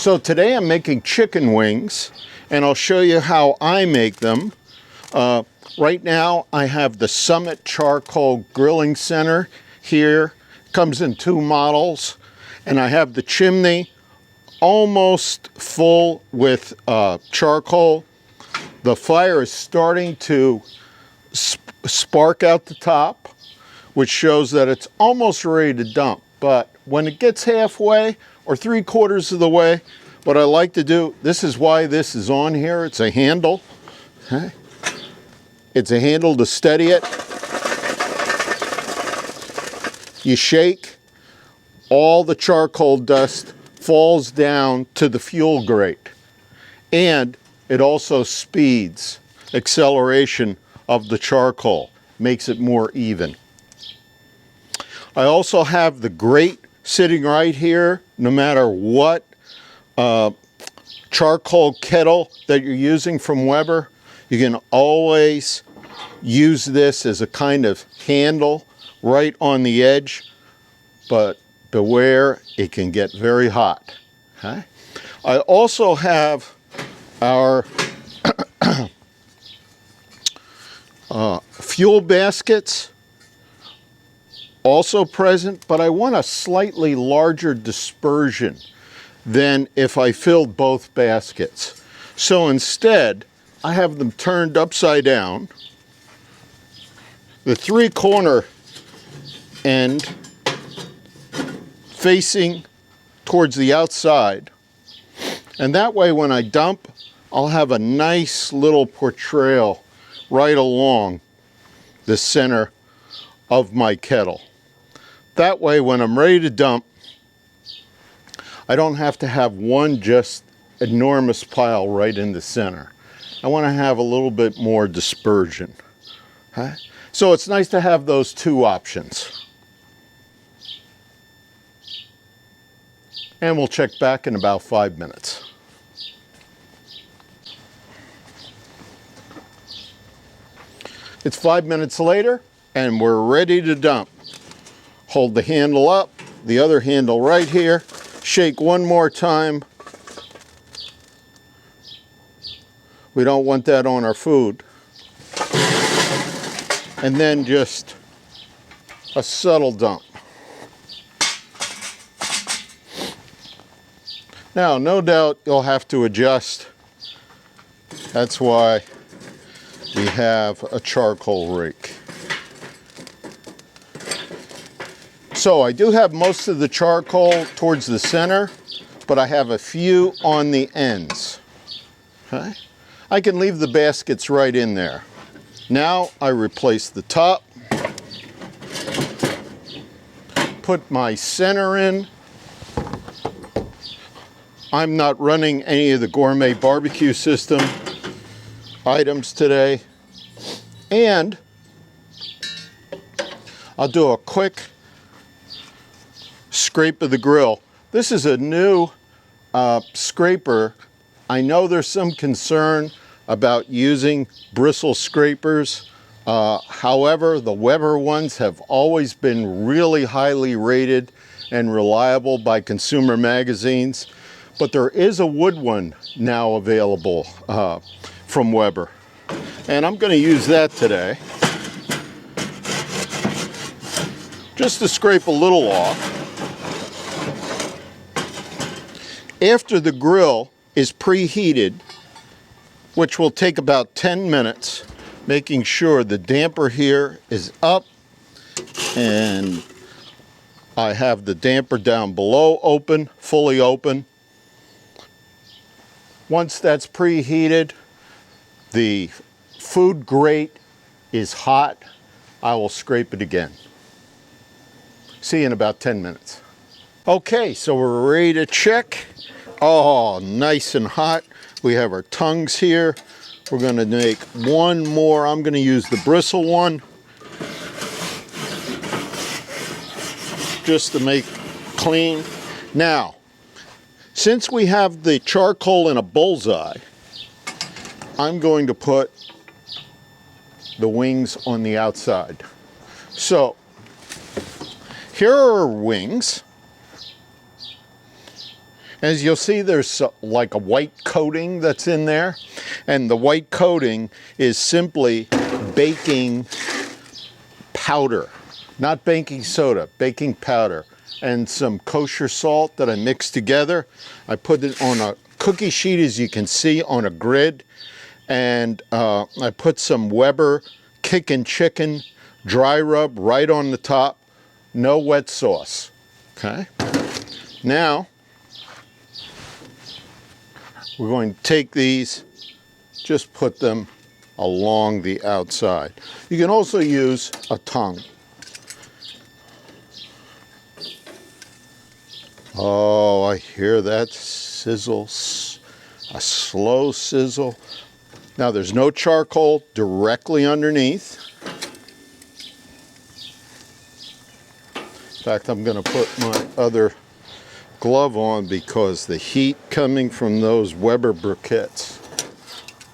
So today I'm making chicken wings, and I'll show you how I make them. Right now I have the Summit Charcoal Grilling Center here. Comes in 2 models, and I have the chimney almost full with charcoal. The fire is starting to spark out the top, which shows that it's almost ready to dump. But when it gets halfway or 3/4 of the way, what I like to do, this is why this is on here, it's a handle. Okay. It's a handle to steady it. You shake, all the charcoal dust falls down to the fuel grate. And it also speeds acceleration of the charcoal, makes it more even. I also have the grate sitting right here. No matter what charcoal kettle that you're using from Weber, you can always use this as a kind of handle right on the edge, but beware, it can get very hot. Okay? I also have our fuel baskets also present, but I want a slightly larger dispersion than if I filled both baskets. So instead, I have them turned upside down. The 3-corner end facing towards the outside. And that way when I dump, I'll have a nice little portrayal right along the center of my kettle. That way when I'm ready to dump, I don't have to have one just enormous pile right in the center. I want to have a little bit more dispersion. Okay? So it's nice to have those 2 options. And we'll check back in about 5 minutes. It's 5 minutes later, and we're ready to dump. Hold the handle up, the other handle right here, shake one more time. We don't want that on our food. And then just a subtle dump. Now, no doubt you'll have to adjust. That's why we have a charcoal rake. So I do have most of the charcoal towards the center, but I have a few on the ends. Okay? I can leave the baskets right in there. Now I replace the top, put my center in. I'm not running any of the gourmet barbecue system items today. And I'll do a quick scrape of the grill. This is a new scraper. I know there's some concern about using bristle scrapers. However, the Weber ones have always been really highly rated and reliable by consumer magazines. But there is a wood one now available from Weber. And I'm going to use that today. Just to scrape a little off. After the grill is preheated, which will take about 10 minutes, making sure the damper here is up, and I have the damper down below open, fully open. Once that's preheated, the food grate is hot, I will scrape it again. See you in about 10 minutes. Okay, so we're ready to check. Oh, nice and hot. We have our tongues here. We're going to make one more. I'm going to use the bristle one just to make clean. Now, since we have the charcoal in a bullseye, I'm going to put the wings on the outside. So, here are our wings. As you'll see, there's like a white coating that's in there, and the white coating is simply baking powder, not baking soda, baking powder, and some kosher salt that I mixed together. I put it on a cookie sheet, as you can see, on a grid, and I put some Weber Kickin' Chicken dry rub right on the top. No wet sauce. Okay. Now we're going to take these, just put them along the outside. You can also use a tongue. Oh, I hear that sizzle, a slow sizzle. Now there's no charcoal directly underneath. In fact, I'm going to put my other glove on because the heat coming from those Weber briquettes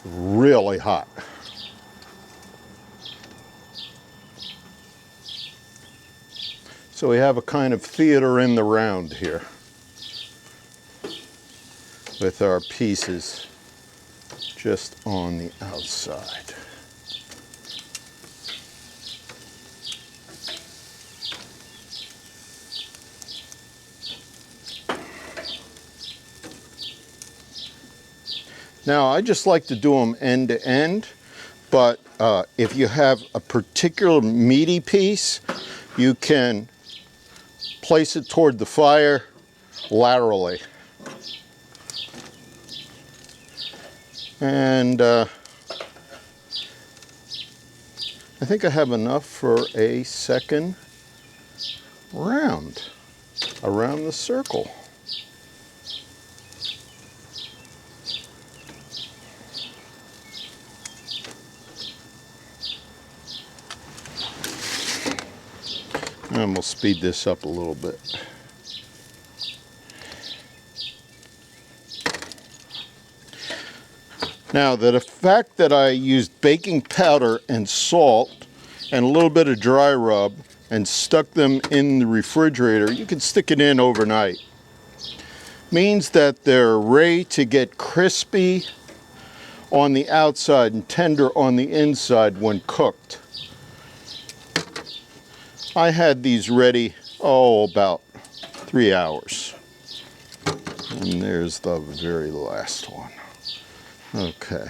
really hot. So we have a kind of theater in the round here with our pieces just on the outside. Now, I just like to do them end to end, but if you have a particular meaty piece, you can place it toward the fire laterally. And I think I have enough for a second round around the circle. And we'll speed this up a little bit. Now, the fact that I used baking powder and salt and a little bit of dry rub and stuck them in the refrigerator, you can stick it in overnight, means that they're ready to get crispy on the outside and tender on the inside when cooked. I had these ready, about 3 hours. And there's the very last one. Okay.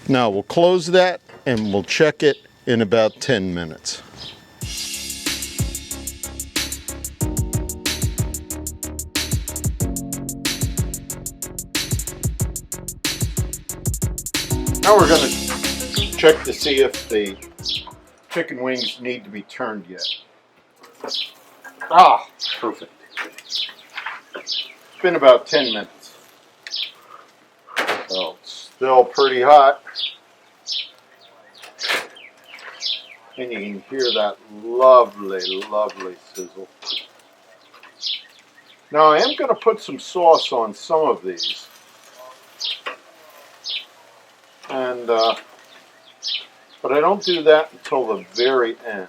Now we'll close that and we'll check it in about 10 minutes. Now we're going to check to see if the chicken wings need to be turned yet. Ah, perfect. It's been about 10 minutes. So it's still pretty hot. And you can hear that lovely, lovely sizzle. Now I am going to put some sauce on some of these. And but I don't do that until the very end.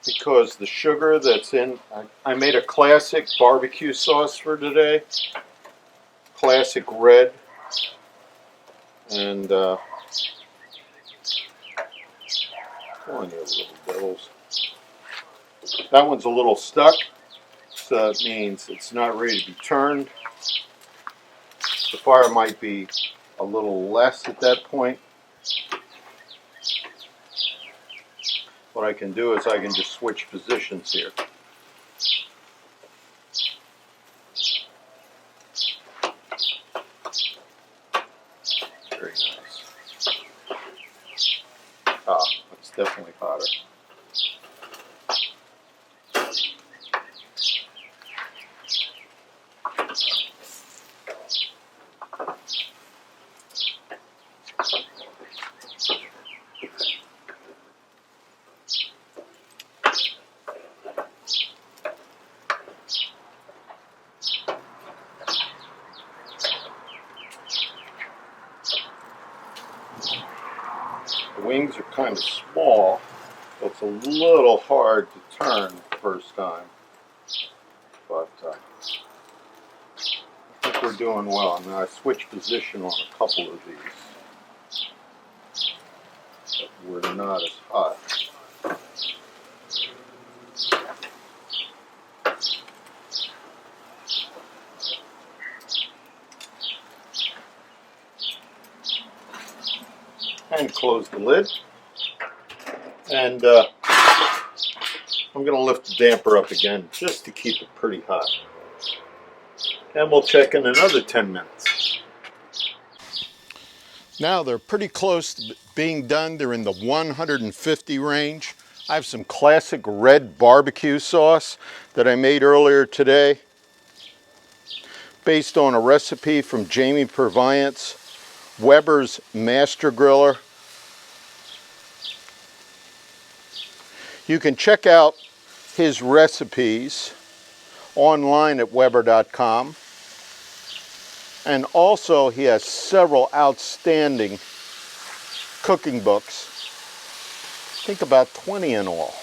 Because the sugar that's in, I made a classic barbecue sauce for today. Classic red. And come on, you little devils. That one's a little stuck. So that means it's not ready to be turned. The fire might be a little less at that point. What I can do is I can just switch positions here. Very nice. Ah, it's definitely hotter. wings are kind of small, so it's a little hard to turn the first time. But I think we're doing well. Now I switched position on a couple of these, but we're not as hot. And close the lid. And I'm going to lift the damper up again just to keep it pretty hot. And we'll check in another 10 minutes. Now they're pretty close to being done. They're in the 150 range. I have some classic red barbecue sauce that I made earlier today, based on a recipe from Jamie Purviant's Weber's Master Griller. You can check out his recipes online at Weber.com. And also he has several outstanding cooking books. I think about 20 in all.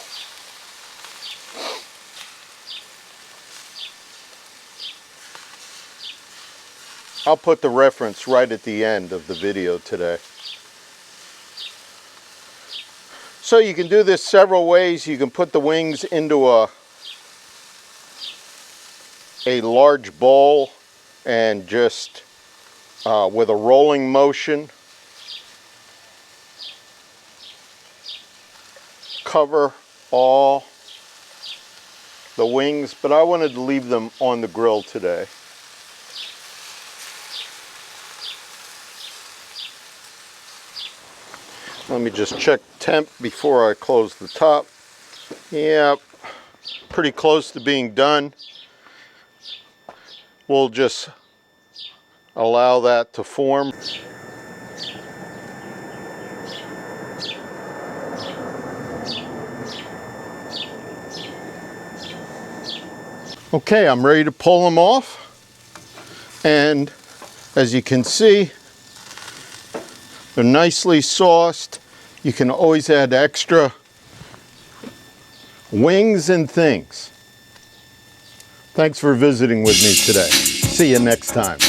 I'll put the reference right at the end of the video today. So you can do this several ways. You can put the wings into a large bowl and just with a rolling motion cover all the wings, but I wanted to leave them on the grill today. Let me just check temp before I close the top. Yeah, pretty close to being done. We'll just allow that to form. Okay, I'm ready to pull them off. And as you can see, they're nicely sauced. You can always add extra wings and things. Thanks for visiting with me today. See you next time.